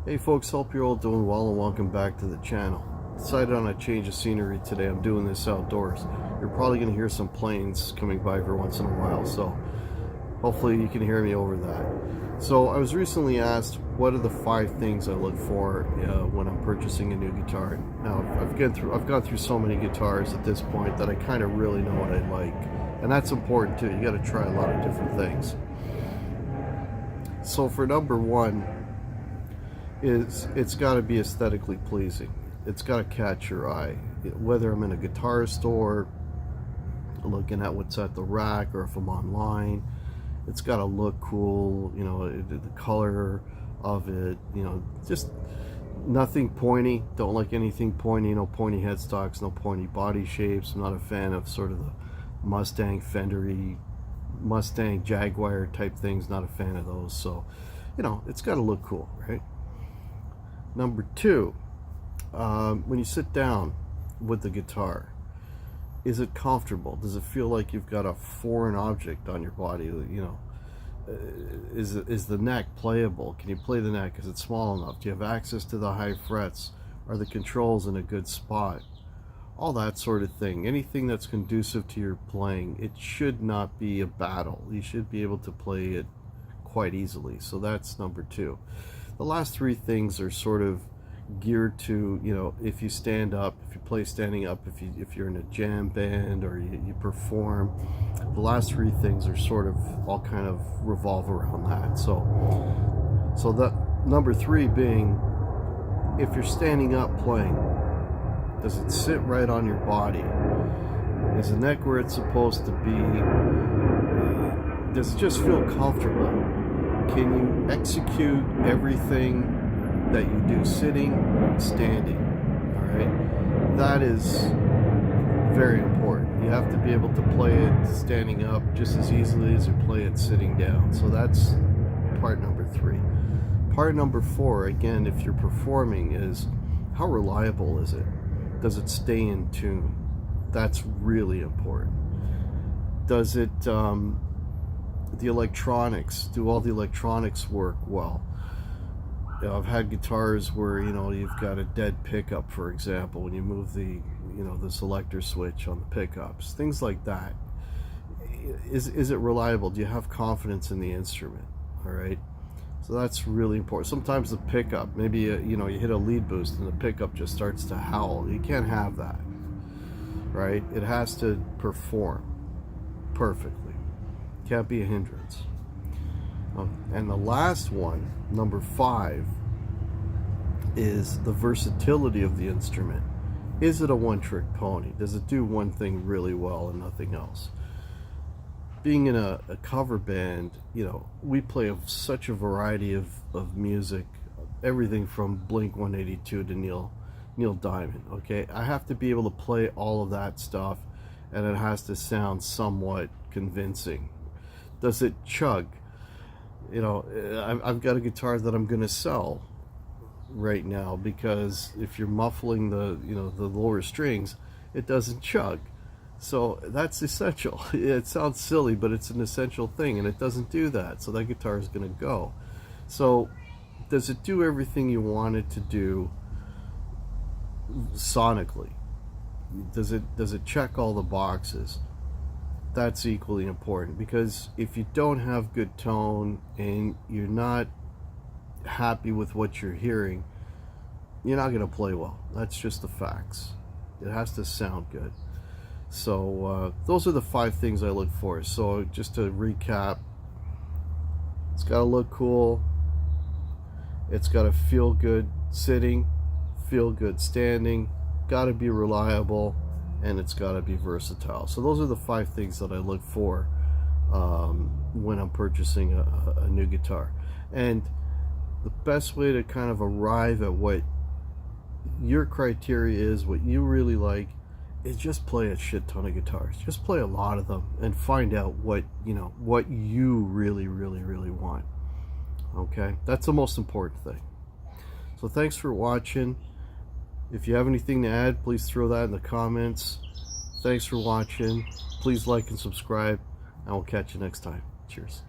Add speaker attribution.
Speaker 1: Hey folks, hope you're all doing well and welcome back to the channel. Decided on a change of scenery today. I'm doing this outdoors. You're probably going to hear some planes coming by every once in a while, so hopefully you can hear me over that. So I was recently asked what are the 5 things I look for when I'm purchasing a new guitar. Now I've gone through so many guitars at this point that I kind of really know what I like, and that's important too. You got to try a lot of different things. So for number 1, it's got to be aesthetically pleasing. It's got to catch your eye. Whether I'm in a guitar store looking at what's at the rack or if I'm online, it's got to look cool. You know, the color of it, you know, just nothing pointy. Don't like anything pointy. No pointy headstocks, no pointy body shapes. I'm not a fan of sort of the Mustang Fendery, Mustang Jaguar type things. Not a fan of those. So, you know, it's got to look cool, right? Number 2, when you sit down with the guitar, is it comfortable? Does it feel like you've got a foreign object on your body? You know, is the neck playable? Can you play the neck? Is it small enough? Do you have access to the high frets? Are the controls in a good spot? All that sort of thing. Anything that's conducive to your playing. It should not be a battle. You should be able to play it quite easily. So that's number 2. The last 3 things are sort of geared to, you know, if you stand up, if you play standing up, if you're in a jam band or you perform. The last 3 things are sort of all kind of revolve around that. So that number 3 being, if you're standing up playing, does it sit right on your body? Is the neck where it's supposed to be? Does it just feel comfortable? Can you execute everything that you do sitting, standing? All right, that is very important. You have to be able to play it standing up just as easily as you play it sitting down. So that's part number 3. Part number 4, again, if you're performing, is how reliable is it? Does it stay in tune? That's really important. Does it the electronics, do all the electronics work well? You know, I've had guitars where, you know, you've got a dead pickup, for example, when you move the, you know, the selector switch on the pickups, things like that. Is it reliable? Do you have confidence in the instrument? All right, so that's really important. Sometimes the pickup, maybe you know, you hit a lead boost and the pickup just starts to howl. You can't have that, right? It has to perform perfectly. Can't be a hindrance. And the last one, number 5, is the versatility of the instrument. Is it a one-trick pony? Does it do one thing really well and nothing else? Being in a cover band, you know, we play such a variety of music, everything from Blink-182 to Neil Diamond. Okay, I have to be able to play all of that stuff, and it has to sound somewhat convincing. Does it chug? You know, I've got a guitar that I'm going to sell right now because if you're muffling the, you know, the lower strings, it doesn't chug. So that's essential. It sounds silly, but it's an essential thing, and it doesn't do that. So that guitar is going to go. So does it do everything you want it to do sonically? Does it check all the boxes? That's equally important, because if you don't have good tone and you're not happy with what you're hearing, you're not going to play well. That's just the facts. It has to sound good. So those are the 5 things I look for. So just to recap, it's got to look cool, it's got to feel good sitting, feel good standing, got to be reliable, and it's got to be versatile. So those are the 5 things that I look for when I'm purchasing a new guitar. And the best way to kind of arrive at what your criteria is, what you really like, is just play a shit ton of guitars. Just play a lot of them and find out what, you know, what you really want. Okay, that's the most important thing. So thanks for watching. If you have anything to add, please throw that in the comments. Thanks for watching. Please like and subscribe, and we'll catch you next time. Cheers.